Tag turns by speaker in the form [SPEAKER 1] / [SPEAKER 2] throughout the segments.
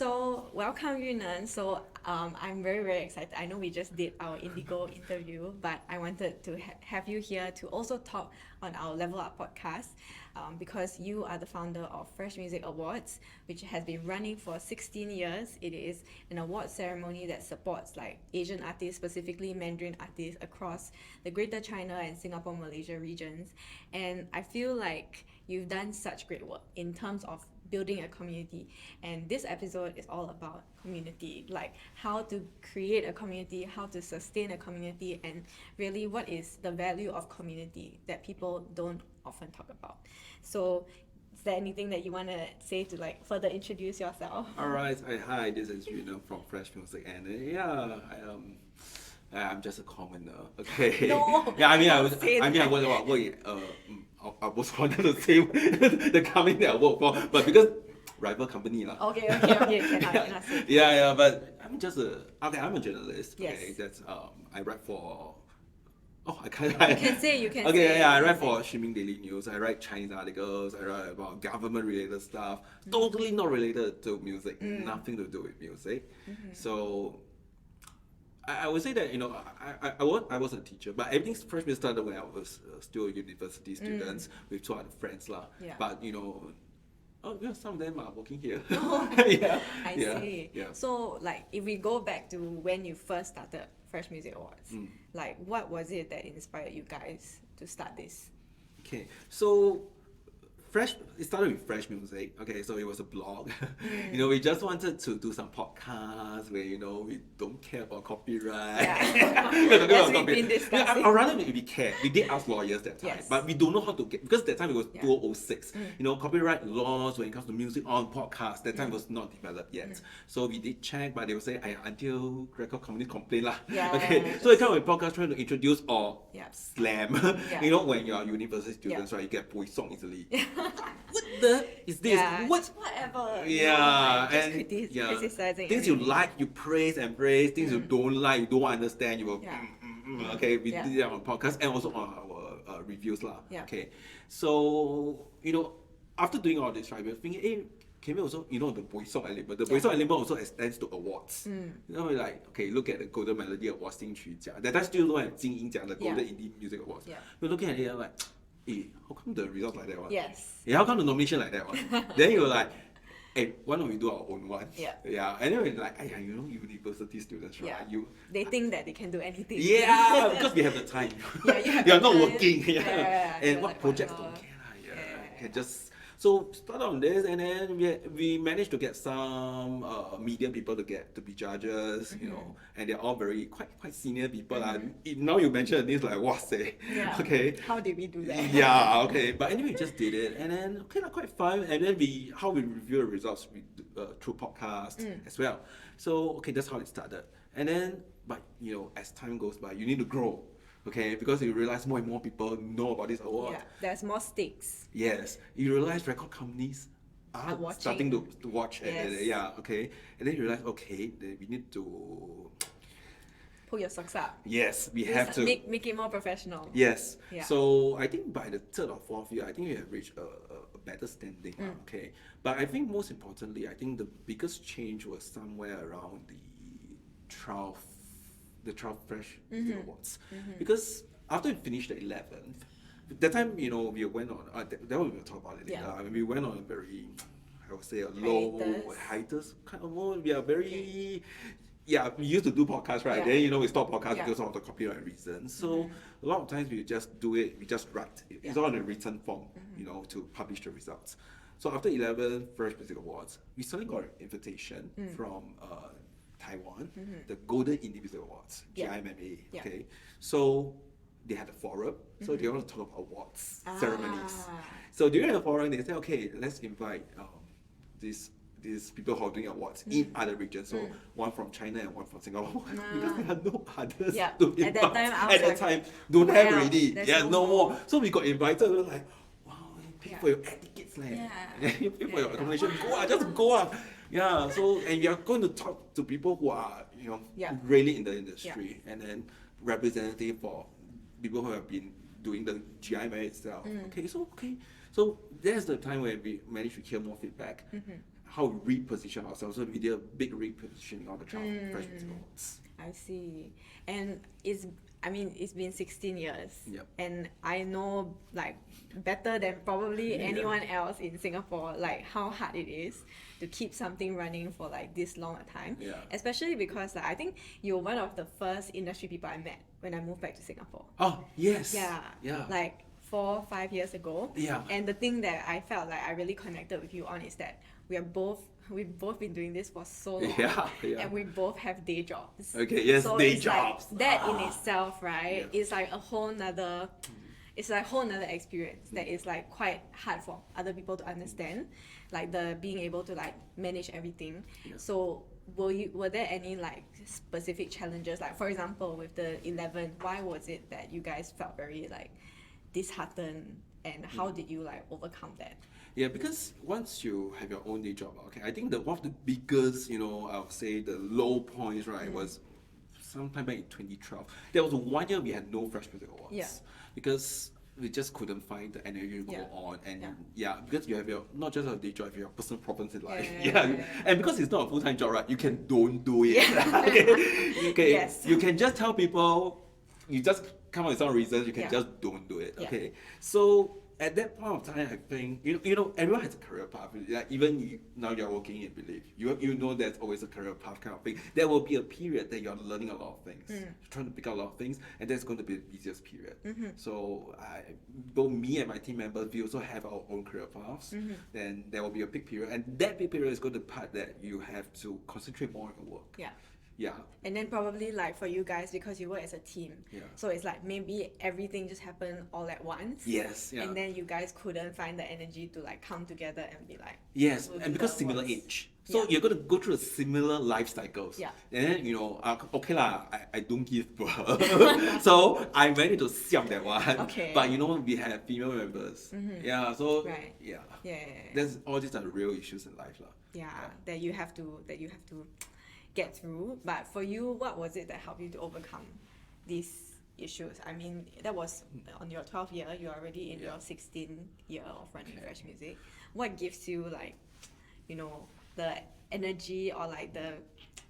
[SPEAKER 1] So welcome Yuneng. I'm very very excited. I know we just did our Indigo interview, but I wanted to have you here to also talk on our Level Up podcast, because you are the founder of Freshmusic Awards, which has been running for 16 years. It is an award ceremony that supports like Asian artists, specifically Mandarin artists across the Greater China and Singapore Malaysia regions. And I feel like you've done such great work in terms of building a community, and this episode is all about community, like how to create a community, how to sustain a community, and really what is the value of community that people don't often talk about. So is there anything that you want to say to like further introduce yourself?
[SPEAKER 2] All right. Hi, this is Yuneng from Freshmusic, and I'm just a commoner. Okay.
[SPEAKER 1] No,
[SPEAKER 2] Yeah, I mean,
[SPEAKER 1] don't say
[SPEAKER 2] I
[SPEAKER 1] that.
[SPEAKER 2] I was wanted to say the company that I work for, but because rival company lah.
[SPEAKER 1] Okay, cannot say.
[SPEAKER 2] Yeah, but I'm a journalist.
[SPEAKER 1] Yes.
[SPEAKER 2] Okay, that's I write for. Oh, I can't.
[SPEAKER 1] You can
[SPEAKER 2] Okay,
[SPEAKER 1] say.
[SPEAKER 2] yeah, I write for Streaming Daily News. I write Chinese articles. I write about government-related stuff. Totally not related to music. Nothing to do with music. So I would say that I was a teacher, but everything first started when I was still a university student with two other friends lah.
[SPEAKER 1] Yeah.
[SPEAKER 2] But some of them are working here.
[SPEAKER 1] I
[SPEAKER 2] Yeah.
[SPEAKER 1] see.
[SPEAKER 2] Yeah.
[SPEAKER 1] So, like, if we go back to when you first started Freshmusic Awards, like, what was it that inspired you guys to start this?
[SPEAKER 2] Okay, so it started with Freshmusic. Okay, so it was a blog. We just wanted to do some podcasts where we don't care about copyright.
[SPEAKER 1] Yeah.
[SPEAKER 2] We don't care
[SPEAKER 1] As
[SPEAKER 2] about
[SPEAKER 1] we've been
[SPEAKER 2] copyright.
[SPEAKER 1] discussing.
[SPEAKER 2] Or rather, we care. We did ask lawyers that time,
[SPEAKER 1] Yes.
[SPEAKER 2] but we don't know how to get, because that time it was
[SPEAKER 1] Yeah.
[SPEAKER 2] 2006. Copyright laws when it comes to music on podcasts that time was not developed yet. So we did check, but they would say until record company complain lah.
[SPEAKER 1] Yeah.
[SPEAKER 2] Okay, so it kind of podcast trying to introduce or
[SPEAKER 1] Yeah.
[SPEAKER 2] slam.
[SPEAKER 1] Yeah.
[SPEAKER 2] When you are university students,
[SPEAKER 1] Yeah.
[SPEAKER 2] right, you get boy song easily. What the is this?
[SPEAKER 1] Yeah,
[SPEAKER 2] What?
[SPEAKER 1] just whatever.
[SPEAKER 2] Yeah,
[SPEAKER 1] Just
[SPEAKER 2] and
[SPEAKER 1] criticizing
[SPEAKER 2] things you
[SPEAKER 1] everything.
[SPEAKER 2] like, you praise and praise. Things you don't like, you don't understand, you will.
[SPEAKER 1] Yeah.
[SPEAKER 2] Okay, we
[SPEAKER 1] Yeah.
[SPEAKER 2] did that on podcast and also on our reviews lah.
[SPEAKER 1] Yeah.
[SPEAKER 2] Okay, so after doing all this, right, we're thinking, hey, can we also, the boy song element? The boy song element also extends to awards. We're like, okay, look at the Golden Melody Awards 金曲奖. That time still don't have 金鹰奖, the Golden Indie Music Awards.
[SPEAKER 1] Yeah.
[SPEAKER 2] We're looking at it like, how come the results like that one?
[SPEAKER 1] Yes.
[SPEAKER 2] Yeah, how come the nomination like that one? Then you're like, hey, why don't we do our own one?
[SPEAKER 1] Yeah.
[SPEAKER 2] Yeah. And then we're like, university students, right?
[SPEAKER 1] Yeah. They think that they can do anything.
[SPEAKER 2] Yeah, because we have the time.
[SPEAKER 1] Yeah, you have
[SPEAKER 2] You're
[SPEAKER 1] the
[SPEAKER 2] not
[SPEAKER 1] time.
[SPEAKER 2] working. Yeah.
[SPEAKER 1] Yeah.
[SPEAKER 2] And
[SPEAKER 1] You're
[SPEAKER 2] what
[SPEAKER 1] like,
[SPEAKER 2] projects
[SPEAKER 1] whatever.
[SPEAKER 2] don't care lah. Yeah.
[SPEAKER 1] Yeah.
[SPEAKER 2] Can just start on this, and then we managed to get some media people to be judges, and they're all quite senior people lah. Now you mention this, like, wow, say,
[SPEAKER 1] Yeah.
[SPEAKER 2] okay.
[SPEAKER 1] How did we do that?
[SPEAKER 2] Yeah, okay. But anyway, we just did it, and then quite fun. And then how we review the results through podcast as well. So that's how it started. And then, but as time goes by, you need to grow. Okay, because you realize more and more people know about this award.
[SPEAKER 1] Yeah. There's more stakes.
[SPEAKER 2] Yes, you realize record companies are
[SPEAKER 1] watching.
[SPEAKER 2] starting to watch.
[SPEAKER 1] Yes.
[SPEAKER 2] Okay. And then you realize, okay, then we need to.
[SPEAKER 1] Pull your socks up.
[SPEAKER 2] Yes, we have to.
[SPEAKER 1] Make it more professional.
[SPEAKER 2] Yes.
[SPEAKER 1] Yeah.
[SPEAKER 2] So I think by the third or fourth year, I think we have reached a better standing. Okay. But I think most importantly, I think the biggest change was somewhere around the 12 Fresh Awards. Because after we finished the 11th, that time, we went on, that one we will talk about it later.
[SPEAKER 1] Yeah.
[SPEAKER 2] We went on a very, I would say, a low hiatus kind of mode. We are very, we used to do podcasts, right?
[SPEAKER 1] Yeah.
[SPEAKER 2] Then, we stopped podcasts
[SPEAKER 1] Yeah.
[SPEAKER 2] because of the copyright reasons. So a lot of times we just do it, we just write. It's all in a written form, to publish the results. So after 11 Freshmusic Awards, we suddenly got an invitation from Taiwan, the Golden Indie Music Awards,
[SPEAKER 1] Yeah.
[SPEAKER 2] GIMMA.
[SPEAKER 1] Yeah.
[SPEAKER 2] Okay, so they had a forum, so they want to talk about awards ceremonies. So during the forum, they said, okay, let's invite these people who are doing awards in other regions. So one from China and one from Singapore. Because there are no others
[SPEAKER 1] Yeah.
[SPEAKER 2] to
[SPEAKER 1] At that
[SPEAKER 2] invite.
[SPEAKER 1] time, I was
[SPEAKER 2] At that
[SPEAKER 1] like,
[SPEAKER 2] time, don't
[SPEAKER 1] who
[SPEAKER 2] have
[SPEAKER 1] else?
[SPEAKER 2] already.
[SPEAKER 1] There's
[SPEAKER 2] Yeah,
[SPEAKER 1] no
[SPEAKER 2] no
[SPEAKER 1] more.
[SPEAKER 2] more. So we got invited. We were like, wow, you pay for your air tickets, like.
[SPEAKER 1] Yeah.
[SPEAKER 2] You pay for your
[SPEAKER 1] Yeah.
[SPEAKER 2] accommodation. Go just go. Yeah. So and we are going to talk to people who are
[SPEAKER 1] Yeah.
[SPEAKER 2] really in the industry, and then representative for people who have been doing the GIMA itself. So that's the time where we managed to hear more feedback. how we reposition ourselves. So we did a big repositioning on the Freshmusic Awards.
[SPEAKER 1] I see. And it's been 16 years.
[SPEAKER 2] Yep.
[SPEAKER 1] And I know like better than probably anyone else in Singapore, like how hard it is to keep something running for like this long a time.
[SPEAKER 2] Yeah.
[SPEAKER 1] Especially because like, I think you're one of the first industry people I met when I moved back to Singapore.
[SPEAKER 2] Oh, yes.
[SPEAKER 1] Yeah. Like 4-5 years ago.
[SPEAKER 2] Yeah.
[SPEAKER 1] And the thing that I felt like I really connected with you on is that we've both been doing this for so long.
[SPEAKER 2] Yeah.
[SPEAKER 1] And we both have day jobs.
[SPEAKER 2] Okay, yes,
[SPEAKER 1] so
[SPEAKER 2] day
[SPEAKER 1] it's
[SPEAKER 2] jobs.
[SPEAKER 1] Like, that in itself, right,
[SPEAKER 2] Yeah.
[SPEAKER 1] is like a whole nother experience that is like quite hard for other people to understand. Like the being able to like manage everything.
[SPEAKER 2] Yeah.
[SPEAKER 1] So were there any like specific challenges? Like for example with the 11, why was it that you guys felt very like disheartened, and how did you like overcome that?
[SPEAKER 2] Yeah, because once you have your own day job, okay, I think one of the biggest, I would say the low points, right, was sometime back in 2012. There was 1 year we had no Freshmusic Awards.
[SPEAKER 1] Yeah.
[SPEAKER 2] Because we just couldn't find the energy to go on, and because you have your not just a day job, you have personal problems in life. And because it's not a full-time job, right, you can don't do it. Okay.
[SPEAKER 1] Yes.
[SPEAKER 2] You can just tell people, you just come up with some reasons, you can just don't do it. Okay. So at that point of time, I think everyone has a career path. Like even now you're working in Believe, you know there's always a career path kind of thing. There will be a period that you're learning a lot of things, trying to pick up a lot of things, and that's going to be the busiest period. So both me and my team members, we also have our own career paths. Then there will be a peak period, and that peak period is going to be the part that you have to concentrate more on your work. Yeah.
[SPEAKER 1] And then probably like for you guys, because you work as a team, so it's like maybe everything just happened all at once.
[SPEAKER 2] Yes. Yeah.
[SPEAKER 1] And then you guys couldn't find the energy to like come together and be like,
[SPEAKER 2] yes,
[SPEAKER 1] we'll
[SPEAKER 2] and
[SPEAKER 1] do
[SPEAKER 2] because
[SPEAKER 1] the
[SPEAKER 2] similar
[SPEAKER 1] awards.
[SPEAKER 2] age, so you're gonna go through a similar life cycles.
[SPEAKER 1] Yeah.
[SPEAKER 2] And then okay lah, I don't give birth, so I managed to siam that one.
[SPEAKER 1] Okay.
[SPEAKER 2] But we have female members. Yeah. So
[SPEAKER 1] Right. Yeah.
[SPEAKER 2] That's all these are real issues in life lah.
[SPEAKER 1] That you have to get through. But for you, what was it that helped you to overcome these issues? I mean, that was on your 12th year, you're already in your 16th year of running Freshmusic. What gives you like, the energy or like the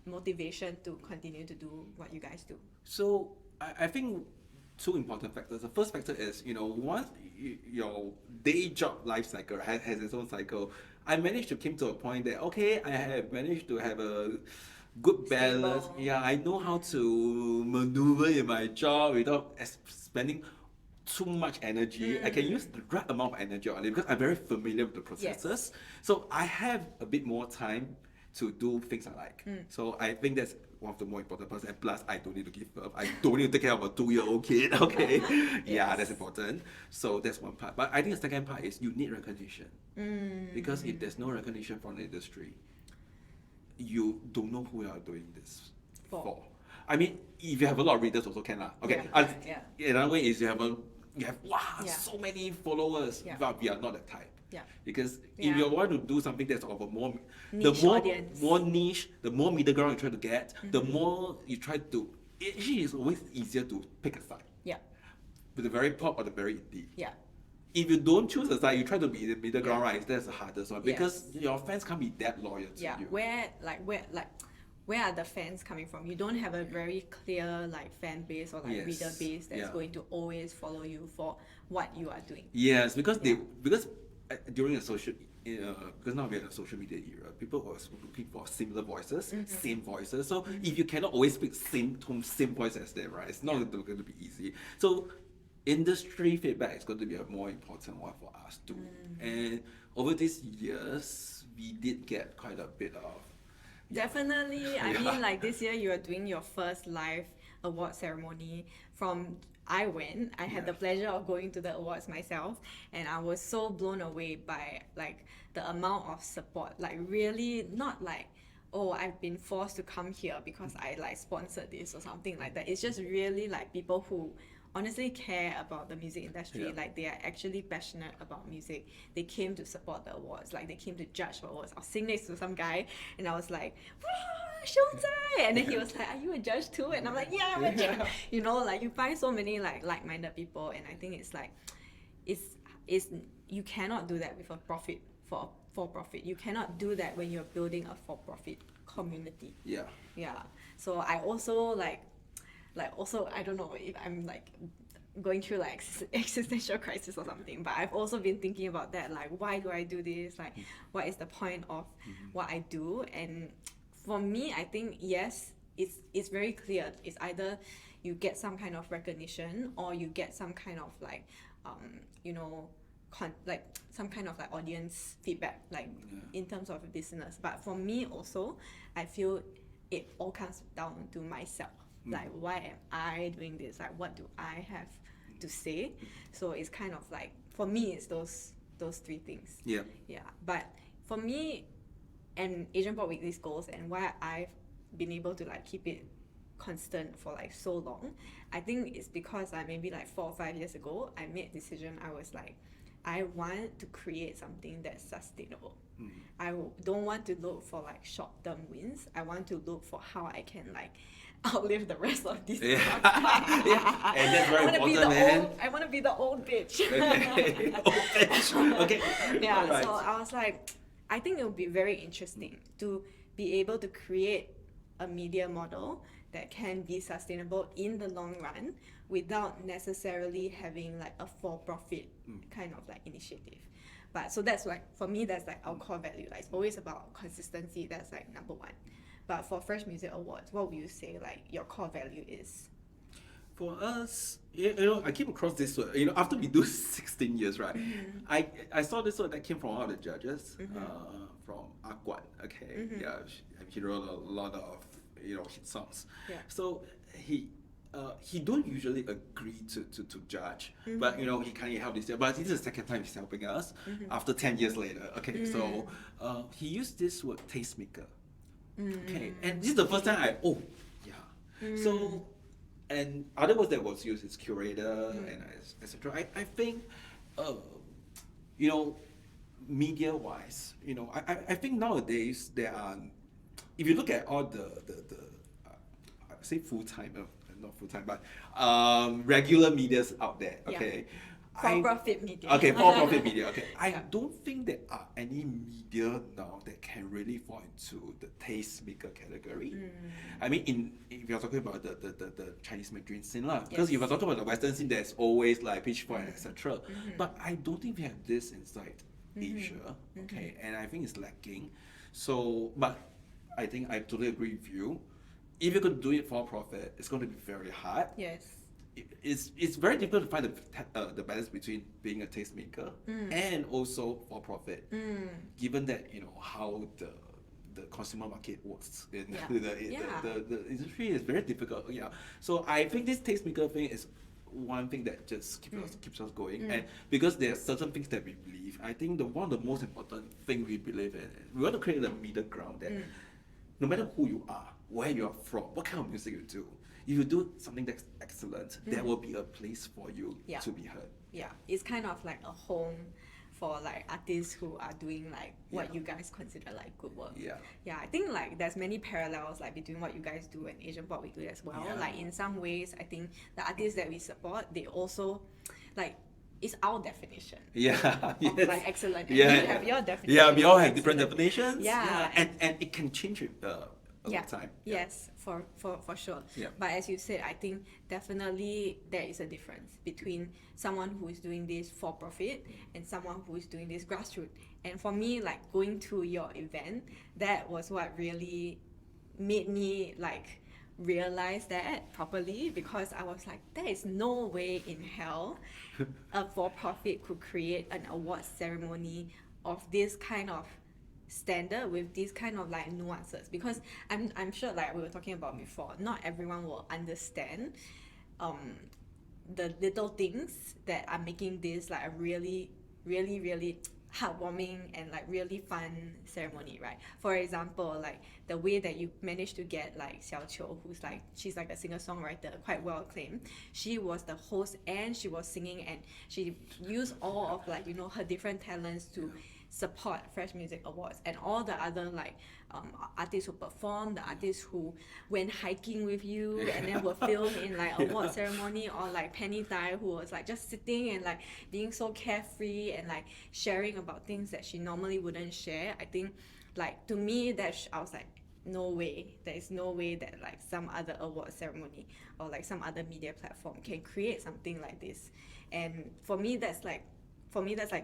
[SPEAKER 1] motivation to continue to do what you guys do?
[SPEAKER 2] So I think two important factors. The first factor is, once your day job life cycle has its own cycle, I managed to come to a point that, okay, I have managed to have a good balance.
[SPEAKER 1] Stable.
[SPEAKER 2] Yeah, I know how to maneuver in my job without spending too much energy. I can use the right amount of energy on it because I'm very familiar with the processes. So I have a bit more time to do things I like. So I think that's one of the more important parts. And plus, I don't need to give birth. I don't need to take care of a 2-year-old kid. Okay, yeah, that's important. So that's one part. But I think the second part is you need recognition. Because if there's no recognition from the industry, you don't know who you are doing this for. I mean, if you have a lot of readers, also can lah. Okay. Another way is you have so many followers, but we are not that type. Because if you want to do something that's of a more niche, the more middle ground you try to get, the more you try to. Actually, it's always easier to pick a side. With the very pop or the very indie. If you don't choose a side, you try to be in the middle ground, right? That's the hardest one because your fans can't be that loyal to you.
[SPEAKER 1] Where are the fans coming from? You don't have a very clear like fan base or like reader base that's going to always follow you for what you are doing.
[SPEAKER 2] Yes, because during the social, because now we're in a social media era, people are looking for similar voices, same voices. So if you cannot always speak same tone, same voice as them, right? It's not going to be easy. So industry feedback is going to be a more important one for us too. And over these years, we did get quite a bit of.
[SPEAKER 1] Definitely. I mean, like this year, you are doing your first live award ceremony. I had the pleasure of going to the awards myself, and I was so blown away by like the amount of support. Like really, not like, oh, I've been forced to come here because I like sponsored this or something like that. It's just really like people who honestly care about the music industry. Like they are actually passionate about music. They came to support the awards. Like they came to judge the awards. I was sitting next to some guy and I was like, wow, Xiong, and then he was like, are you a judge too? And I'm like, yeah, I'm a judge. Like you find so many like-minded people, and I think it's like, it's you cannot do that with a profit for profit. You cannot do that when you're building a for profit community.
[SPEAKER 2] Yeah.
[SPEAKER 1] Yeah. So I also like also I don't know if I'm like going through like existential crisis or something, but I've also been thinking about that, like why do I do this, like what is the point of what I do. And for me, I think yes, it's very clear. It's either you get some kind of recognition or you get some kind of like you know, like some kind of like audience feedback, like in terms of business. But for me also, I feel it all comes down to myself. Like why am I doing this? Like what do I have to say? So it's kind of like, for me, it's those three things.
[SPEAKER 2] Yeah.
[SPEAKER 1] Yeah. But for me and Asian Pop Weekly's goals, and why I've been able to like keep it constant for like so long, I think it's because like maybe like 4 or 5 years ago, I made a decision. I was like, I want to create something that's sustainable. I don't want to look for like short-term wins. I want to look for how I can like outlive the rest of this.
[SPEAKER 2] Yeah. Yeah. And that's very important, man.
[SPEAKER 1] I want to be the old bitch.
[SPEAKER 2] Okay. Old bitch. Okay.
[SPEAKER 1] Yeah.
[SPEAKER 2] Right.
[SPEAKER 1] So I was like, I think it would be very interesting to be able to create a media model that can be sustainable in the long run without necessarily having like a for-profit kind of like initiative. But so that's like, for me, that's like our core value. Like it's always about consistency. That's like number one. But for Fresh Music Awards, what would you say like your core value is?
[SPEAKER 2] For us, you know, I came across this word. You know, after we do 16 years, right? I saw this word that came from one of the judges, from Aguan. Okay, yeah, he wrote a lot of, you know, hit songs.
[SPEAKER 1] Yeah.
[SPEAKER 2] So he don't usually agree to judge, but you know, he kind of helped this year. But this is the second time he's helping us after 10 years later. Okay, so he used this word tastemaker. Okay, and this is the first time so, and other words that was used is curator and etc. I think, you know, media wise, you know, I think nowadays there are, if you look at all the I say full time, not full time, but regular medias out there. Okay.
[SPEAKER 1] For-profit media.
[SPEAKER 2] Okay, for-profit media. Okay, I don't think there are any media now that can really fall into the tastemaker category. I mean, if you're talking about the Chinese Mandarin scene, because if you're talking about the Western scene, there's always like Pitchfork, etc. But I don't think we have this inside Asia. Okay, and I think it's lacking. So, but I think I totally agree with you. If you could do it for profit, it's going to be very hard.
[SPEAKER 1] Yes.
[SPEAKER 2] It's very difficult to find the balance between being a tastemaker and also for profit, given that, you know, how the consumer market works in the industry is very difficult. Yeah, so I think this tastemaker thing is one thing that just keeps us going, and because there are certain things that we believe, I think one of the most important thing we believe in, we want to create a middle ground that no matter who you are, where you are from, what kind of music you do, if you do something that's excellent, there will be a place for you to be heard.
[SPEAKER 1] Yeah, it's kind of like a home for like artists who are doing like what you guys consider like good work. Yeah, I think like there's many parallels like between what you guys do and Asian Pop Weekly as well. Like in some ways, I think the artists that we support, they also like, it's our definition of like excellent. And you have your definition.
[SPEAKER 2] Yeah, we all have different definitions.
[SPEAKER 1] Yeah.
[SPEAKER 2] And it can change with over time.
[SPEAKER 1] Yes, for sure. But as you said, I think definitely there is a difference between someone who is doing this for profit and someone who is doing this grassroots. And for me, like going to your event, that was what really made me like realize that properly, because I was like, there is no way in hell a for-profit could create an award ceremony of this kind of standard with these kind of like nuances, because I'm sure, like we were talking about before, not everyone will understand the little things that are making this like a really heartwarming and like really fun ceremony, right? For example, like the way that you managed to get like Xiao Qiu, who's like, she's like a singer-songwriter, quite well acclaimed. She was the host and she was singing, and she used all of like, you know, her different talents to support Fresh Music Awards and all the other like artists who perform, the artists who went hiking with you and then were filmed in like award ceremony, or like Penny Tai, who was like just sitting and like being so carefree and like sharing about things that she normally wouldn't share. I think like to me I was like, no way, there is no way that like some other award ceremony or like some other media platform can create something like this. And for me that's like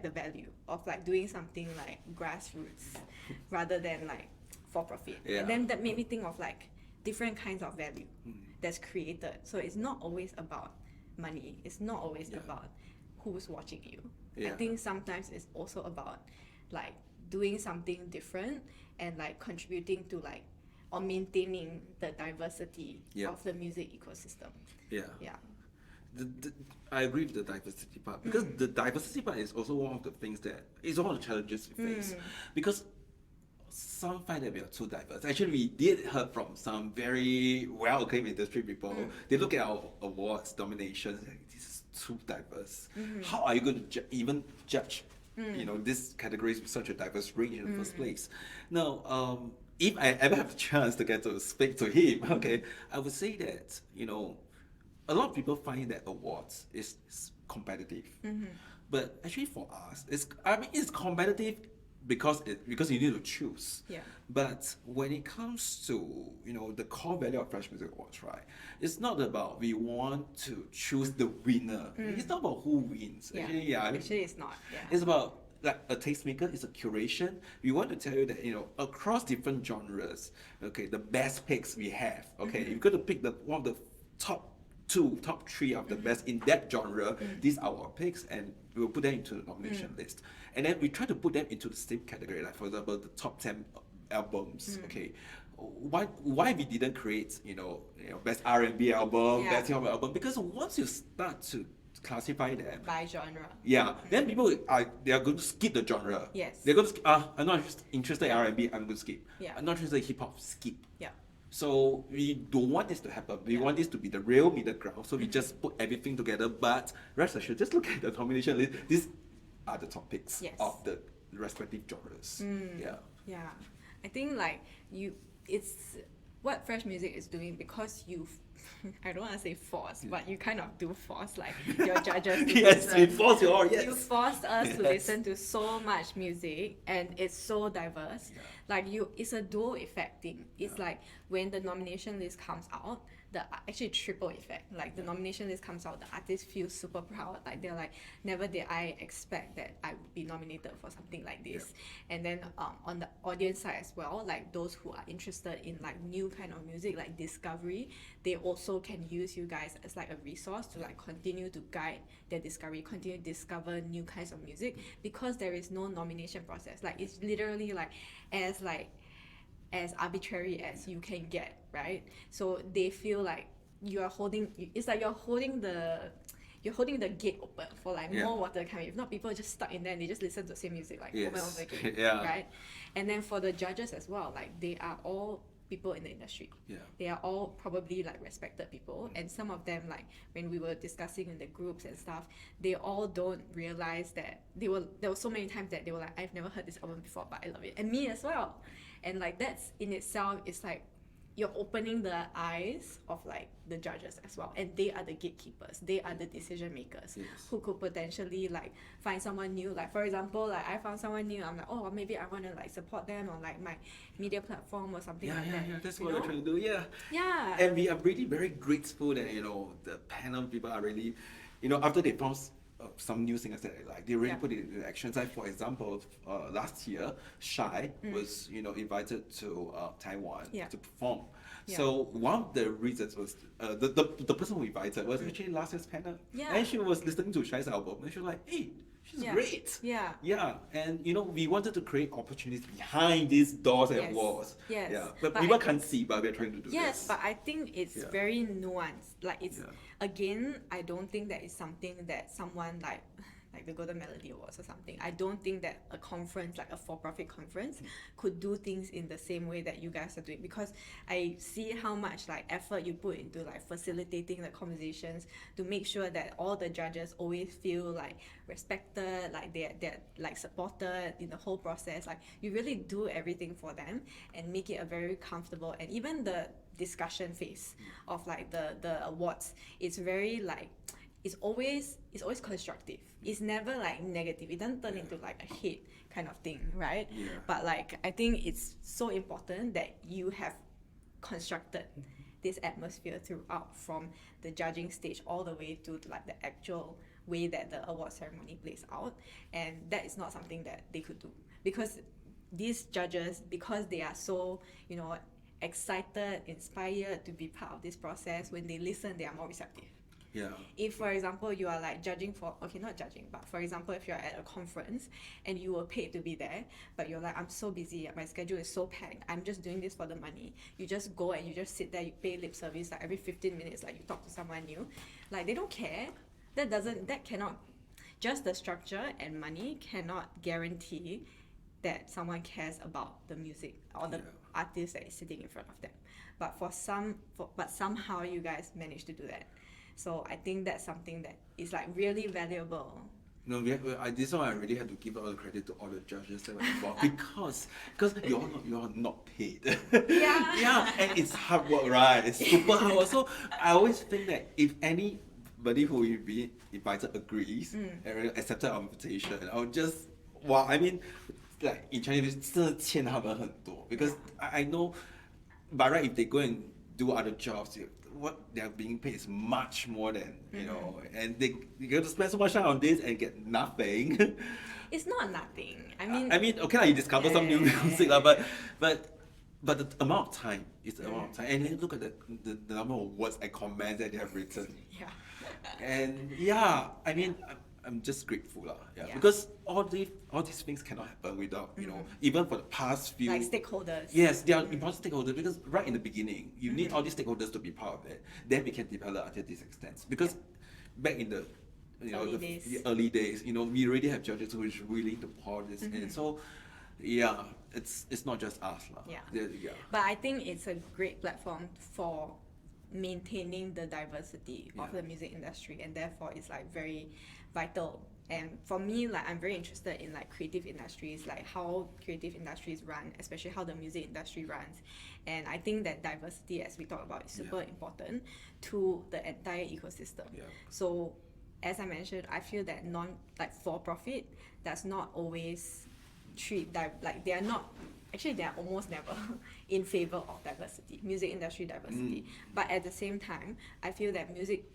[SPEAKER 1] the value of like doing something like grassroots rather than like for profit. And then that made me think of like different kinds of value that's created. So it's not always about money, it's not always about who's watching you. I think sometimes it's also about like doing something different and like contributing to like or maintaining the diversity of the music ecosystem.
[SPEAKER 2] I agree with the diversity part, because the diversity part is also one of the things that is one of the challenges we face, because some find that we are too diverse. Actually, we did hear from some very well-acclaimed industry people. They look at our awards nominations and this is too diverse. How are you going to even judge this categories with such a diverse range in the first place? Now, if I ever have the chance to get to speak to him, I would say that a lot of people find that awards is competitive, but actually for us, it's competitive because you need to choose. But when it comes to the core value of Fresh Music Awards, right? It's not about we want to choose the winner. It's not about who wins.
[SPEAKER 1] Actually, it's not.
[SPEAKER 2] It's about like a tastemaker, it's a curation. We want to tell you that across different genres, the best picks we have. You've got to pick one of the top three of the best in that genre. These are our picks, and we'll put them into the nomination list. And then we try to put them into the same category, like for example, the top 10 albums. Why we didn't create best R&B album, best hip hop album? Because once you start to classify them
[SPEAKER 1] by genre,
[SPEAKER 2] then people they are going to skip the genre. They're going to I'm not interested in R&B, I'm going to skip. I'm not interested in hip hop, skip. So we don't want this to happen. We want this to be the real middle ground. So we just put everything together. But rest assured, just look at the nomination list. These are the top picks of the respective genres.
[SPEAKER 1] I think like it's what Fresh Music is doing, because I don't want to say force, but you kind of do force like your judges to listen.
[SPEAKER 2] We force you all,
[SPEAKER 1] You forced us to listen to so much music, and it's so diverse. Like it's a dual effect thing. It's like when the nomination list comes out, actually triple effect. Like the nomination list comes out, the artists feel super proud. Like they're like, never did I expect that I would be nominated for something like this. And then on the audience side as well, like those who are interested in like new kind of music, like discovery, they also can use you guys as like a resource to like continue to guide their discovery, continue to discover new kinds of music, because there is no nomination process. Like it's literally like as arbitrary as you can get, right? So they feel like you're holding the gate open for like more water coming. If not, people are just stuck in there and they just listen to the same music like over and over again, right? And then for the judges as well, like they are all people in the industry. They are all probably like respected people, and some of them, like when we were discussing in the groups and stuff, they all don't realize that there were so many times that they were like, I've never heard this album before, but I love it, and me as well. And like that's in itself is like you're opening the eyes of like the judges as well, and they are the gatekeepers, they are the decision makers who could potentially like find someone new. Like for example, like I found someone new, I'm like, oh, maybe I want to like support them on like my media platform or something like that.
[SPEAKER 2] That's what we're trying to do. And we are really very grateful that the panel people are really after they found some new singers that they really put it into action. Like for example, last year, Shy was invited to Taiwan to perform. So one of the reasons was the person who invited was actually last year's panel, and she was listening to Shy's album, and she was like, hey, she's great. And we wanted to create opportunities behind these doors and walls. But people can't see, but we're trying to do this.
[SPEAKER 1] But I think it's very nuanced. Like it's again, I don't think that is something that someone like like the Golden Melody Awards or something. I don't think that a conference, like a for-profit conference, could do things in the same way that you guys are doing, because I see how much like effort you put into like facilitating the conversations to make sure that all the judges always feel like respected, like they're like supported in the whole process. Like you really do everything for them and make it a very comfortable, and even the discussion phase of like the awards, it's very like it's always constructive. It's never like negative. It doesn't turn into like a hate kind of thing, right?
[SPEAKER 2] Yeah.
[SPEAKER 1] But like I think it's so important that you have constructed this atmosphere throughout, from the judging stage all the way to like the actual way that the award ceremony plays out. And that is not something that they could do, because these judges, because they are so, you know, excited, inspired to be part of this process, when they listen, they are more receptive.
[SPEAKER 2] Yeah.
[SPEAKER 1] If, for example, you are like judging for, okay, not judging, but for example, if you're at a conference and you were paid to be there, but you're like, I'm so busy, my schedule is so packed, I'm just doing this for the money. You just go and you just sit there, you pay lip service, like every 15 minutes, like you talk to someone new. Like they don't care. That cannot, just the structure and money cannot guarantee that someone cares about the music or the artist that is sitting in front of them. But but somehow you guys managed to do that. So I think that's something that is like really valuable.
[SPEAKER 2] No, this one I really have to give all the credit to all the judges that were involved, because you're not paid.
[SPEAKER 1] Yeah.
[SPEAKER 2] And it's hard work, right? It's super hard work. So I always think that if anybody who will be invited agrees and accepted our invitation, I'll just like in Chinese, 真的欠他们很多, because I know, but right, if they go and do other jobs, what they're being paid is much more than, you know, and they get to spend so much time on this and get nothing.
[SPEAKER 1] It's not nothing.
[SPEAKER 2] Okay, like you discover some new music, but the amount of time is the amount of time, and then look at the number of words and comments that they have written.
[SPEAKER 1] Yeah.
[SPEAKER 2] And I'm just grateful, because all these things cannot happen without, you know, even for the past few,
[SPEAKER 1] like stakeholders.
[SPEAKER 2] Yes, they are important stakeholders, because right in the beginning, you need all these stakeholders to be part of it. Then we can develop until this extent. Because back in the the early days, you know, we already have judges who is willing to pour this in. So it's not just us,
[SPEAKER 1] But I think it's a great platform for maintaining the diversity of the music industry, and therefore it's like very vital. And for me, like I'm very interested in like creative industries, like how creative industries run, especially how the music industry runs. And I think that diversity, as we talk about, is super important to the entire ecosystem. So as I mentioned, I feel that for-profit does not always treat they are not, actually they are almost never in favor of diversity, music industry diversity. But at the same time, I feel that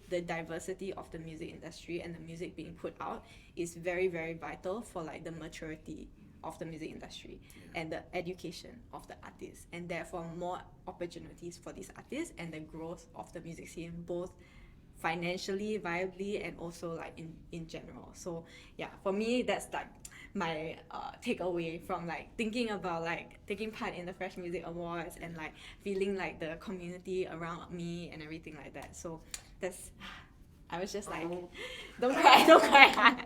[SPEAKER 1] the diversity of the music industry and the music being put out is very, very vital for like the maturity of the music industry and the education of the artists, and therefore more opportunities for these artists and the growth of the music scene, both financially, viably, and also like in general. So yeah, for me, that's like my takeaway from like thinking about like taking part in the Freshmusic Awards and like feeling like the community around me and everything like that. So I was just like, don't cry.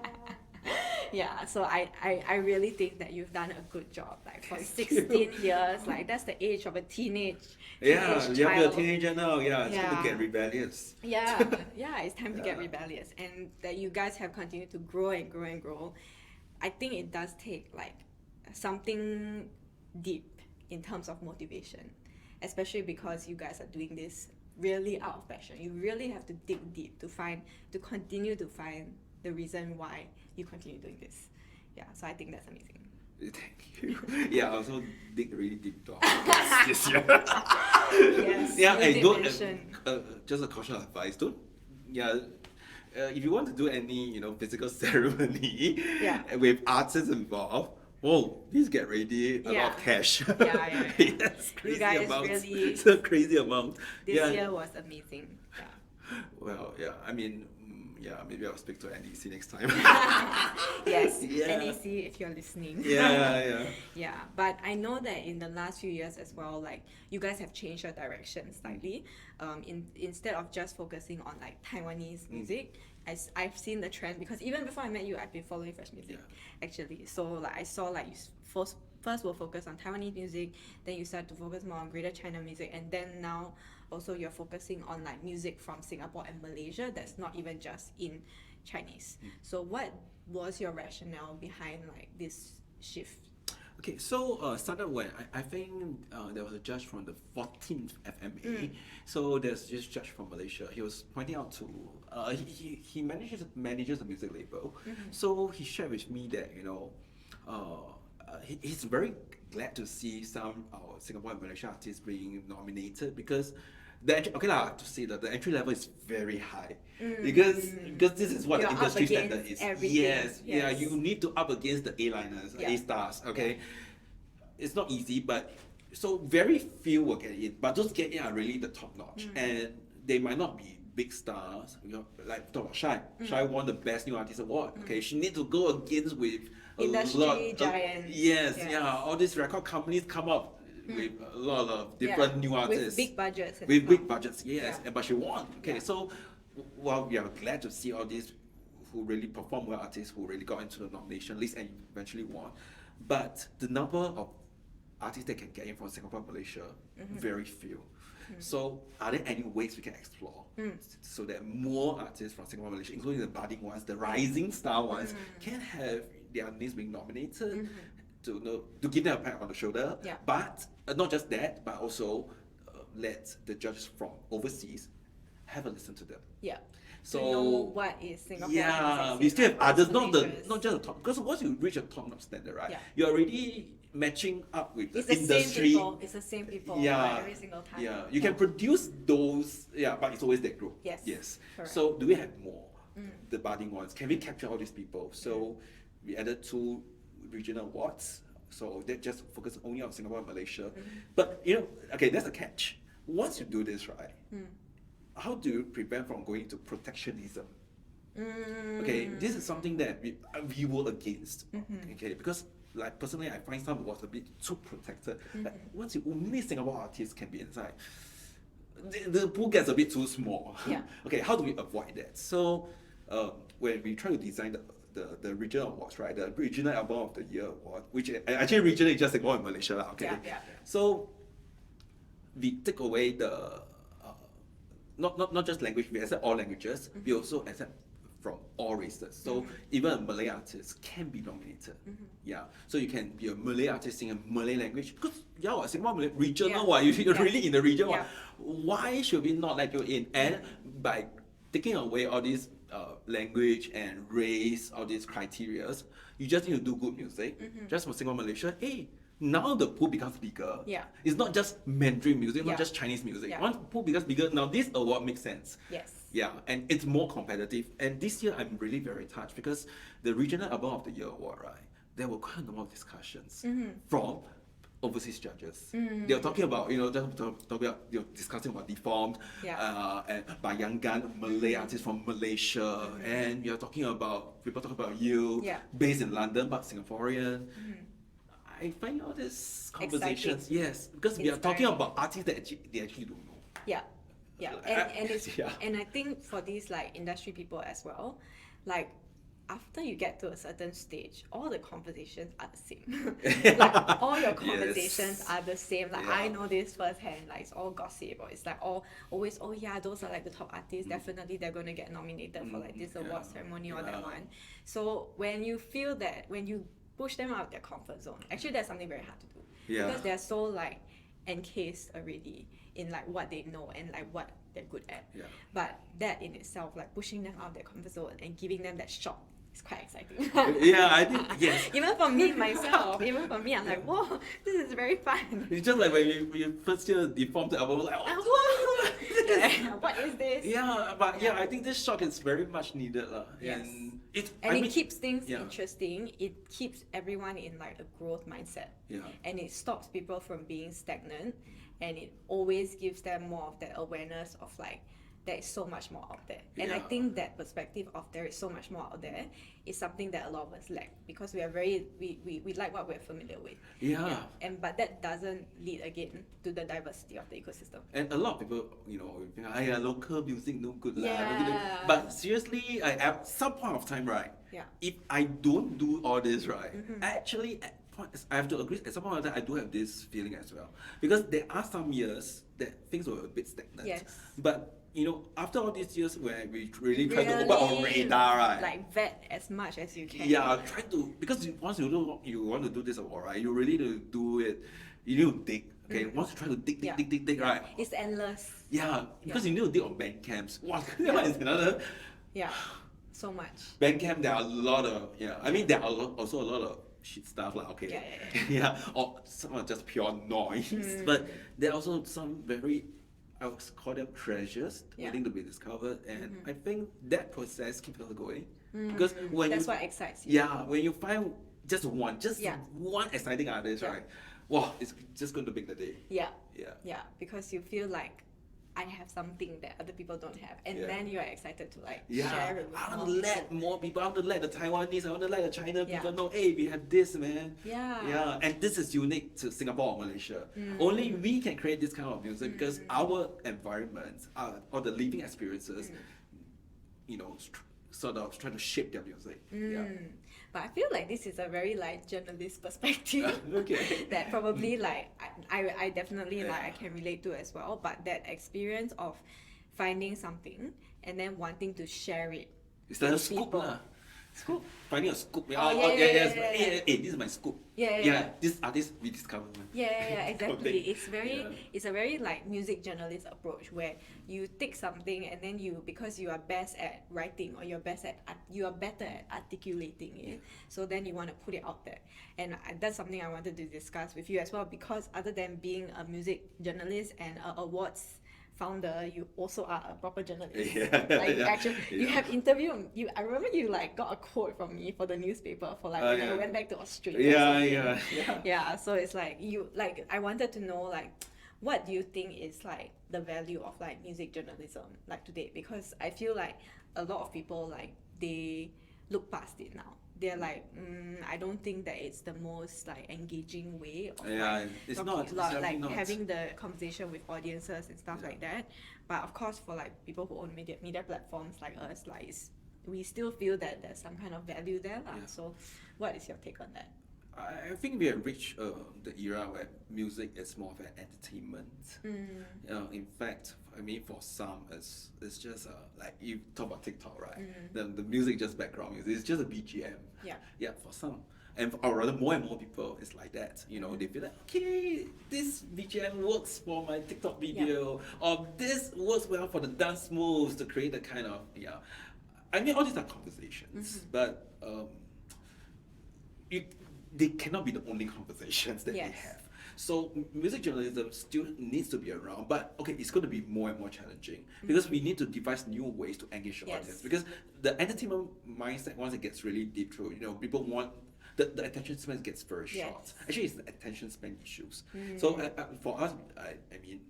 [SPEAKER 1] Yeah, so I really think that you've done a good job. Like for 16 years, like that's the age of a teenage child.
[SPEAKER 2] You're a teenager now. It's time to get rebellious.
[SPEAKER 1] It's time to get rebellious, and that you guys have continued to grow and grow and grow. I think it does take like something deep in terms of motivation, especially because you guys are doing this really out of passion. You really have to dig deep to continue to find the reason why you continue doing this. So I think that's amazing.
[SPEAKER 2] Thank you. I also dig really deep to this year. Just a caution advice, don't. If you want to do any, physical ceremony with artists involved, please get ready. A lot of cash. Yes, crazy amount. It's a crazy amount.
[SPEAKER 1] This year was amazing.
[SPEAKER 2] Well, maybe I'll speak to NEC next time.
[SPEAKER 1] Yes, NEC, if you're listening. But I know that in the last few years as well, like you guys have changed your direction slightly. Instead of just focusing on like Taiwanese music, I've seen the trend, because even before I met you, I've been following Fresh Music, actually. So like I saw like you first will focus on Taiwanese music, then you start to focus more on Greater China music, and then now also you're focusing on like music from Singapore and Malaysia that's not even just in Chinese. So what was your rationale behind like this shift?
[SPEAKER 2] Okay, so started when I think there was a judge from the 14th FMA. So there's this judge from Malaysia. He was pointing out to he manages a music label. So he shared with me that he's very glad to see some Singapore and Malaysia artists being nominated, because okay lah, to say that the entry level is very high, because this is what
[SPEAKER 1] You're
[SPEAKER 2] the industry
[SPEAKER 1] up against
[SPEAKER 2] standard is.
[SPEAKER 1] everything.
[SPEAKER 2] Yes, yeah, you need to up against the A-liners, A-stars. Okay, it's not easy, but so very few will get in. But those get in are really the top notch, and they might not be big stars. Like talk about Shai. Shai won the Best New Artist Award. Okay, she need to go against with
[SPEAKER 1] industry giants.
[SPEAKER 2] Yes, yeah, all these record companies come up with a lot of different new artists.
[SPEAKER 1] With big budgets.
[SPEAKER 2] With big budgets, yes. But she won. Okay, so while we are glad to see all these who really perform well artists who really got into the nomination list and eventually won. But the number of artists that can get in from Singapore and Malaysia, very few. So are there any ways we can explore so that more artists from Singapore and Malaysia, including the budding ones, the rising star ones, can have their names being nominated, to give them a pat on the shoulder, but not just that, but also let the judges from overseas have a listen to them.
[SPEAKER 1] Yeah.
[SPEAKER 2] So
[SPEAKER 1] to know what is Singapore.
[SPEAKER 2] We still have others, not just the top. Because once you reach a top-notch standard, right, you're already matching up with the industry.
[SPEAKER 1] It's the same people.
[SPEAKER 2] Yeah,
[SPEAKER 1] every single time.
[SPEAKER 2] Yeah, you can produce those. Yeah, but it's always that group.
[SPEAKER 1] Yes. Correct.
[SPEAKER 2] So do we have more? The budding ones. Can we capture all these people? So we added 2 regional awards. So that just focus only on Singapore and Malaysia. But okay, that's a catch. Once you do this, right, how do you prevent from going to protectionism? Okay, this is something that we were against. Okay, because like personally, I find some was a bit too protected. Like once only Singapore artists can be inside, the pool gets a bit too small. Okay, how do we avoid that? So when we try to design the regional awards, right? The regional album of the year award, which actually regional is just Singapore and Malaysia, okay? So we take away the not just language, we accept all languages. We also accept from all races. So even a Malay artist can be nominated. Yeah. So you can be a Malay artist singing a Malay language, because Singapore Malay regional you're really in the region. Why should we not let you in? And by taking away all these language and race, all these criteria, you just need to do good music. Just for Singapore, Malaysia, hey, now the pool becomes bigger. It's not just Mandarin music, not just Chinese music. Once the pool becomes bigger, now this award makes sense. Yeah, and it's more competitive. And this year, I'm really very touched, because the regional album of the year award, right, there were quite a number of discussions from overseas judges. They're talking about, discussing about Deformed, and Bayangan, Malay artists from Malaysia, and people talking about you, based in London but Singaporean. I find all these conversations,
[SPEAKER 1] exciting.
[SPEAKER 2] Yes, because we are talking about artists that they actually don't know.
[SPEAKER 1] And I think for these like industry people as well, like after you get to a certain stage, all the conversations are the same. Like all your conversations are the same. Like I know this firsthand. Like it's all gossip, or it's like always those are like the top artists. Definitely they're gonna get nominated for like this award ceremony or that one. So when you feel that, when you push them out of their comfort zone, actually that's something very hard to do. Because they're so like encased already in like what they know and like what they're good at. But that in itself, like pushing them out of their comfort zone and giving them that shock, it's quite exciting.
[SPEAKER 2] I think yes.
[SPEAKER 1] Even for me myself, I'm like, whoa, this is very fun.
[SPEAKER 2] It's just like when you first hear Deformed album, like,
[SPEAKER 1] what is this?
[SPEAKER 2] I think this shock is very much needed, and it
[SPEAKER 1] keeps things interesting. It keeps everyone in like a growth mindset, and it stops people from being stagnant, and it always gives them more of that awareness of like there is so much more out there. And I
[SPEAKER 2] Yeah.
[SPEAKER 1] think that perspective of there is so much more out there is something that a lot of us lack, because we are we like what we're familiar with.
[SPEAKER 2] Yeah.
[SPEAKER 1] And but that doesn't lead again to the diversity of the ecosystem.
[SPEAKER 2] And a lot of people, you know, think, local music no good lah.
[SPEAKER 1] Yeah.
[SPEAKER 2] But seriously, at some point of time, right?
[SPEAKER 1] Yeah.
[SPEAKER 2] If I don't do all this, right, actually, I have to agree. At some point of time, I do have this feeling as well, because there are some years that things were a bit stagnant.
[SPEAKER 1] Yes.
[SPEAKER 2] But you know, after all these years where we really try to open our radar, right?
[SPEAKER 1] Like vet as much as you can.
[SPEAKER 2] Yeah, try to, because once you want to do this award, right? You really need to do it. You need to dig. Okay, once you try to dig, right?
[SPEAKER 1] It's endless.
[SPEAKER 2] Yeah, because you need to dig on band camps. Wow, that is another.
[SPEAKER 1] Yeah, so much.
[SPEAKER 2] Band camp, there are a lot of I mean, there are also a lot of shit stuff like okay, yeah, or some are just pure noise. But there are also some very, I would call them treasures waiting to be discovered, and I think that process keeps us going, because when
[SPEAKER 1] That's
[SPEAKER 2] you,
[SPEAKER 1] what excites you.
[SPEAKER 2] yeah, when you find just one exciting artist, right? Wow, it's just going to make the day.
[SPEAKER 1] Yeah.
[SPEAKER 2] Yeah.
[SPEAKER 1] Yeah, because you feel like I have something that other people don't have, and then you are excited to like share it with
[SPEAKER 2] I
[SPEAKER 1] more
[SPEAKER 2] want to let more people, I want to let the Taiwanese, I want to let the China people know, hey, we have this, man.
[SPEAKER 1] Yeah.
[SPEAKER 2] And this is unique to Singapore or Malaysia. Only we can create this kind of music because our environments, or the living experiences, you know, sort of try to shape their music. Yeah.
[SPEAKER 1] But I feel like this is a very like journalist perspective
[SPEAKER 2] Okay.
[SPEAKER 1] that probably like I definitely like I can relate to as well. But that experience of finding something and then wanting to share it.
[SPEAKER 2] Is that a
[SPEAKER 1] with
[SPEAKER 2] scoop
[SPEAKER 1] people.
[SPEAKER 2] lah?
[SPEAKER 1] Scoop.
[SPEAKER 2] Finding a scoop.
[SPEAKER 1] Yeah.
[SPEAKER 2] Hey, this is my scoop.
[SPEAKER 1] Yeah.
[SPEAKER 2] This artist we discovered.
[SPEAKER 1] Yeah, exactly.
[SPEAKER 2] thing.
[SPEAKER 1] It's very, it's a very like music journalist approach where you take something and then you, because you are best at writing or you are better at articulating it, so then you want to put it out there. And that's something I wanted to discuss with you as well, because other than being a music journalist and a awards founder, you also are a proper journalist. Actually, you have interviewed I remember you like got a quote from me for the newspaper for like when I went back to Australia. Yeah, so it's like I wanted to know like what do you think is like the value of like music journalism like today, because I feel like a lot of people like they look past it now. They're like, I don't think that it's the most like engaging way of
[SPEAKER 2] it's
[SPEAKER 1] talking
[SPEAKER 2] not,
[SPEAKER 1] a lot,
[SPEAKER 2] it's
[SPEAKER 1] like
[SPEAKER 2] not.
[SPEAKER 1] having the conversation with audiences and stuff like that. But of course, for like people who own media platforms like us, like we still feel that there's some kind of value there, lah. So, what is your take on that?
[SPEAKER 2] I think we have reached the era where music is more of an entertainment. In fact, I mean, for some, it's just like you talk about TikTok, right? The music just background music. It's just a BGM. Yeah, for some. Or rather, more and more people, it's like that. You know, they feel like, okay, this BGM works for my TikTok video, or this works well for the dance moves to create the kind of, I mean, all these are conversations, but they cannot be the only conversations that we have. So music journalism still needs to be around, but okay, it's going to be more and more challenging because we need to devise new ways to engage the audience. Because the entertainment mindset, once it gets really deep through, you know, people want the attention span gets very short. Actually, it's the attention span issues. So for us, I mean,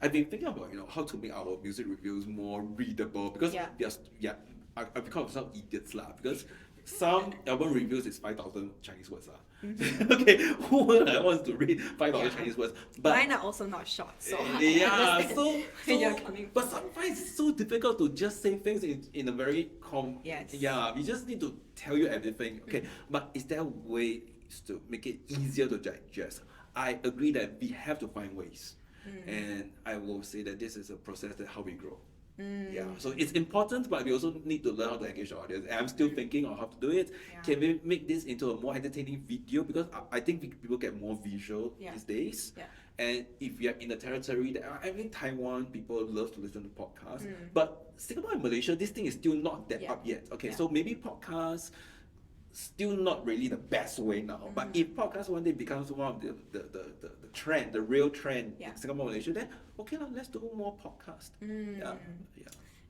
[SPEAKER 2] I've been thinking about, you know, how to make our music reviews more readable, because I become some idiots lah, because some album reviews is 5,000 Chinese words lah. Okay, who wants to read 5,000 Chinese words? But
[SPEAKER 1] mine are also not short, so
[SPEAKER 2] but sometimes it's so difficult to just say things in a very we just need to tell you everything. Okay, but is there ways to make it easier to digest? I agree that we have to find ways, and I will say that this is a process that how we grow. So it's important, but we also need to learn how to engage the audience. And I'm still thinking on how to do it. Can we make this into a more entertaining video? Because I think people get more visual these days. And if you're in the territory that I mean, Taiwan people love to listen to podcasts, but Singapore and Malaysia, this thing is still not that up yet. Okay, so maybe podcasts still not really the best way now. But if podcast one day becomes one of the trend, the real trend in Singapore, Malaysia, then okay, let's do more podcasts.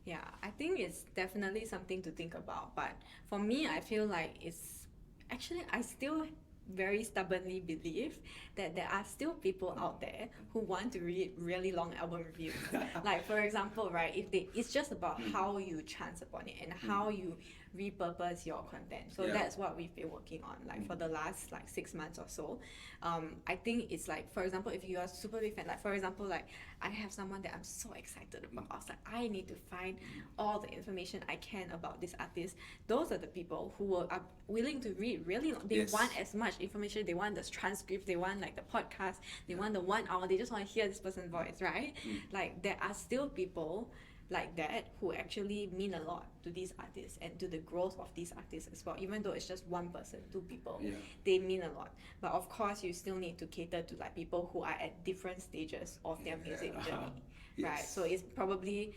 [SPEAKER 1] Yeah, I think it's definitely something to think about. But for me, I feel like it's actually I still very stubbornly believe that there are still people out there who want to read really long album reviews. Like for example, right, it's just about how you chance upon it and how you repurpose your content. So that's what we've been working on like for the last like 6 months or so. I think it's like, for example, if you are super big fan, like for example, like I have someone that I'm so excited about. I was like, I need to find all the information I can about this artist. Those are the people who are willing to read really long. They want as much information. They want the transcript. They want like the podcast. They want the 1 hour. They just want to hear this person's voice, right? Like there are still people like that who actually mean a lot to these artists and to the growth of these artists as well. Even though it's just one person, 2 people, they mean a lot. But of course, you still need to cater to like people who are at different stages of their music journey, right? So it's probably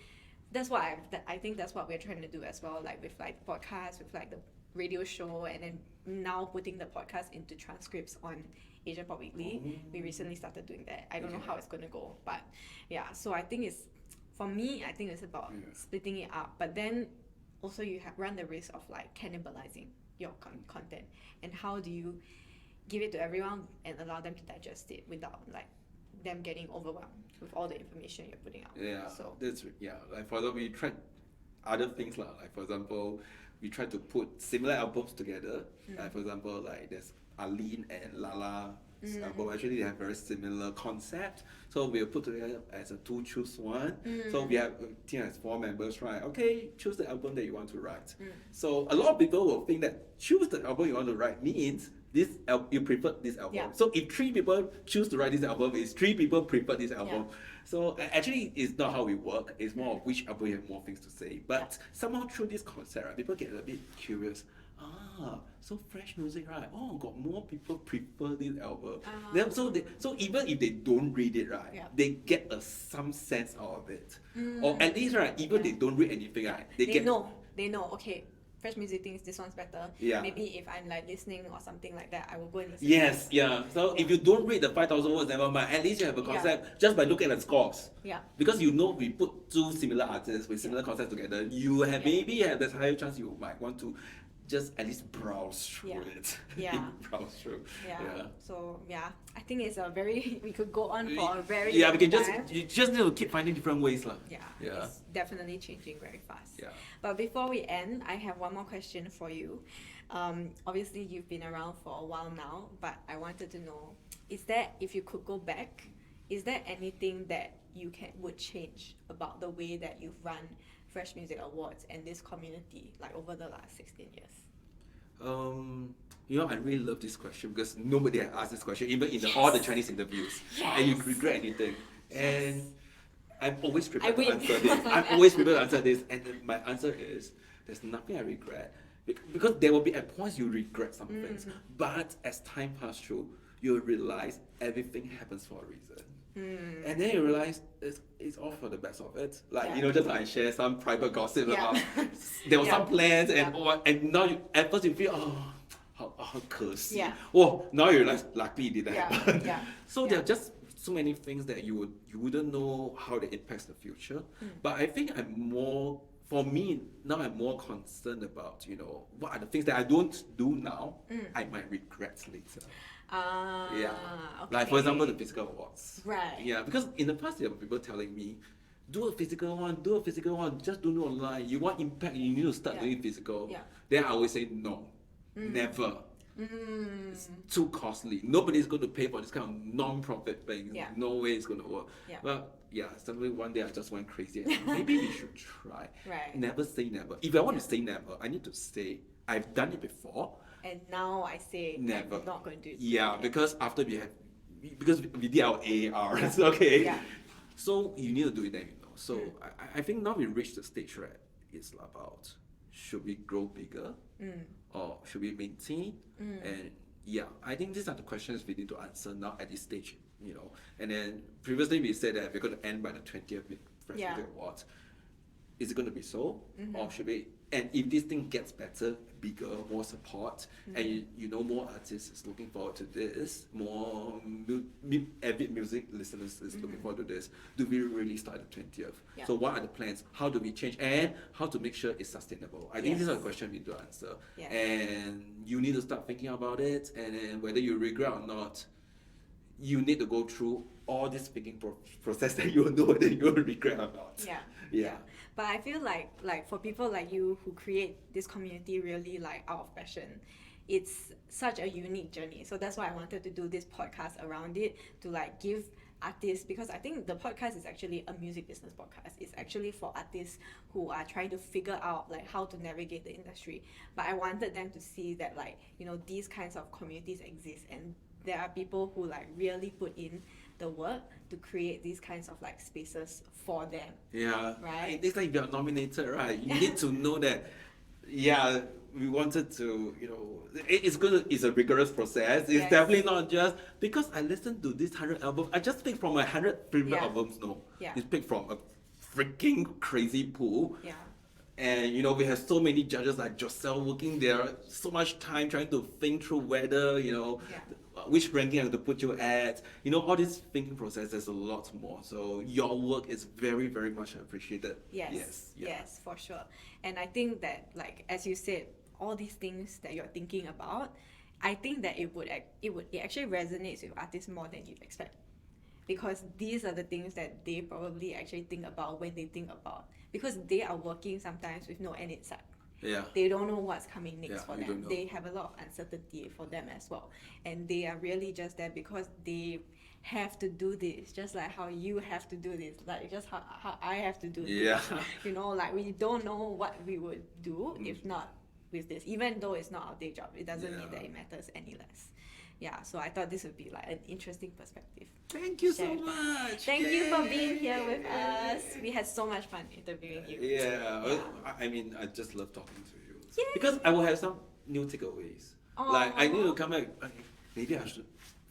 [SPEAKER 1] I think that's what we're trying to do as well, like with like the podcast, with like the radio show, and then now putting the podcast into transcripts on Asian Pop Weekly. We recently started doing that. I don't know how it's going to go, but yeah. So I think for me, I think it's about splitting it up, but then also you run the risk of like cannibalizing your content. And how do you give it to everyone and allow them to digest it without like them getting overwhelmed with all the information you're putting out?
[SPEAKER 2] Yeah,
[SPEAKER 1] so
[SPEAKER 2] that's like for example, we tried other things like for example, we tried to put similar albums together. Like for example, like there's Aline and Lala album. Actually, they have very similar concept. So we'll put together as a 2 choose 1. So we have team has 4 members, right? Okay, choose the album that you want to write. So a lot of people will think that choose the album you want to write means you prefer this album. So if 3 people choose to write this album, it's 3 people prefer this album. So actually, it's not how we work. It's more of which album you have more things to say. But somehow through this concept, right, people get a bit curious. So fresh music, right? Oh, got more people prefer this album. So even if they don't read it, right, they get some sense out of it. Or at least, right, even they don't read anything, right, they
[SPEAKER 1] know. Okay, fresh music thinks this one's better. Maybe if I'm like listening or something like that, I will go and listen.
[SPEAKER 2] So if you don't read the 5,000 words, never mind. At least you have a concept just by looking at the scores. Because you know we put 2 similar artists with similar concepts together, you have maybe have this higher chance you might want to just at least browse through it. Browse through.
[SPEAKER 1] So I think it's a very we could go on for a very
[SPEAKER 2] we
[SPEAKER 1] long
[SPEAKER 2] can
[SPEAKER 1] time.
[SPEAKER 2] you just need to keep finding different ways lah.
[SPEAKER 1] It's definitely changing very fast. But before we end, I have one more question for you. Obviously you've been around for a while now, but I wanted to know, if you could go back, is there anything that you would change about the way that you've run Fresh Music Awards and this community like over the last 16 years?
[SPEAKER 2] I really love this question because nobody has asked this question, even in all the Chinese interviews. And you regret anything. And I'm always prepared to answer this. I'm always prepared to answer this. And then my answer is, there's nothing I regret. Because there will be at points you regret some things. But as time passes through, you'll realize everything happens for a reason. And then you realize it's all for the best of it. Like, just like I share some private gossip about there were some plans and now at first you feel, how cursed. Now you realize luckily it didn't happen. So there are just so many things that you wouldn't know how they impact the future. But I think for me, now I'm more concerned about, what are the things that I don't do now, I might regret later.
[SPEAKER 1] Okay.
[SPEAKER 2] Like for example, the physical awards.
[SPEAKER 1] Right.
[SPEAKER 2] Because in the past there were people telling me, do a physical one, just do it online. You want impact, you need to start doing physical. Then I always say no, never. It's too costly. Nobody's going to pay for this kind of non-profit thing. No way it's going to work. But suddenly one day I just went crazy. Maybe we should try. Never say never. If I want to say never, I need to say I've done it before.
[SPEAKER 1] And now I say
[SPEAKER 2] never.
[SPEAKER 1] I'm not going to do it.
[SPEAKER 2] Because after because we did our AARs, okay? So you need to do it then, So I think now we reached the stage where it's about, should we grow bigger? Or should we maintain? And I think these are the questions we need to answer now at this stage, And then previously we said that we're going to end by the 20th Fresh Music Awards. Is it going to be so? Or should we And if this thing gets better, bigger, more support, and you know more artists is looking forward to this, more avid music listeners is looking forward to this, do we really start the 20th?
[SPEAKER 1] Yeah.
[SPEAKER 2] So what are the plans? How do we change? And how to make sure it's sustainable? I think
[SPEAKER 1] Yes.
[SPEAKER 2] these are the questions we need to answer.
[SPEAKER 1] Yes.
[SPEAKER 2] And you need to start thinking about it, and then whether you regret or not, you need to go through all this thinking process that you will know whether you will regret or not.
[SPEAKER 1] Yeah. But I feel like for people like you who create this community really like out of passion, it's such a unique journey. So that's why I wanted to do this podcast around it, to like give artists, because I think the podcast is actually a music business podcast. It's actually for artists who are trying to figure out like how to navigate the industry. But I wanted them to see that like, you know, these kinds of communities exist, and there are people who like really put in the work to create these kinds of like spaces for them.
[SPEAKER 2] Yeah.
[SPEAKER 1] Right.
[SPEAKER 2] It's like you're nominated, right? You need to know that, yeah, we wanted to, you know, it's a rigorous process. It's
[SPEAKER 1] Yes.
[SPEAKER 2] definitely not just because I listened to this 100 albums. I just picked from 100 favorite
[SPEAKER 1] Yeah.
[SPEAKER 2] albums. No.
[SPEAKER 1] Yeah.
[SPEAKER 2] It's picked from a freaking crazy pool.
[SPEAKER 1] Yeah.
[SPEAKER 2] And you know, we have so many judges like Joselle working there, so much time trying to think through whether, you know,
[SPEAKER 1] Yeah.
[SPEAKER 2] which ranking I have to put you at. You know, all this thinking process, there's a lot more. So your work is very, very much appreciated.
[SPEAKER 1] Yes,
[SPEAKER 2] Yeah.
[SPEAKER 1] yes, for sure. And I think that, like as you said, all these things that you're thinking about, I think that it actually resonates with artists more than you'd expect, because these are the things that they probably actually think about when they think about, because they are working sometimes with no end in sight.
[SPEAKER 2] Yeah.
[SPEAKER 1] They don't know what's coming next
[SPEAKER 2] Yeah,
[SPEAKER 1] for
[SPEAKER 2] you
[SPEAKER 1] them.
[SPEAKER 2] don't know.
[SPEAKER 1] They have a lot of uncertainty for them as well. And they are really just there because they have to do this, just like how you have to do this, like just how I have to do
[SPEAKER 2] Yeah.
[SPEAKER 1] this. You know, like we don't know what we would do if not with this. Even though it's not our day job, it doesn't mean
[SPEAKER 2] Yeah.
[SPEAKER 1] that it matters any less. Yeah, so I thought this would be like an interesting perspective.
[SPEAKER 2] Thank you so
[SPEAKER 1] Shared.
[SPEAKER 2] much.
[SPEAKER 1] Thank you for being
[SPEAKER 2] Yay.
[SPEAKER 1] here with us. We had so much fun interviewing you.
[SPEAKER 2] Yeah.
[SPEAKER 1] Yeah.
[SPEAKER 2] I mean, I just love talking to you.
[SPEAKER 1] Yay.
[SPEAKER 2] Because I will have some new takeaways. Like, I need to come back. Okay, maybe I should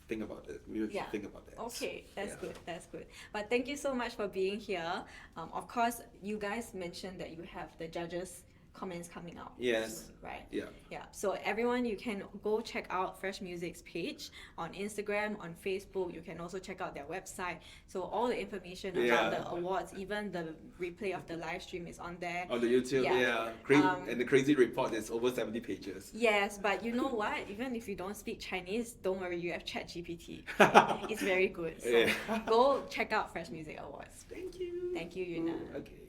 [SPEAKER 2] think about it. Maybe I should think about that.
[SPEAKER 1] Okay, that's
[SPEAKER 2] Yeah.
[SPEAKER 1] good. That's good. But thank you so much for being here. Of course, you guys mentioned that you have the judges' comments coming out.
[SPEAKER 2] Yes.
[SPEAKER 1] soon, right?
[SPEAKER 2] Yeah.
[SPEAKER 1] Yeah. So everyone, you can go check out Fresh Music's page on Instagram, on Facebook. You can also check out their website. So all the information about
[SPEAKER 2] Yeah.
[SPEAKER 1] the awards, even the replay of the live stream is on there.
[SPEAKER 2] On the YouTube,
[SPEAKER 1] Yeah.
[SPEAKER 2] yeah. And the crazy report is over 70 pages.
[SPEAKER 1] Yes, but you know what? Even if you don't speak Chinese, don't worry, you have ChatGPT. It's very good. So
[SPEAKER 2] Yeah.
[SPEAKER 1] go check out Fresh Music Awards.
[SPEAKER 2] Thank you.
[SPEAKER 1] Thank you, Yuneng.
[SPEAKER 2] Okay.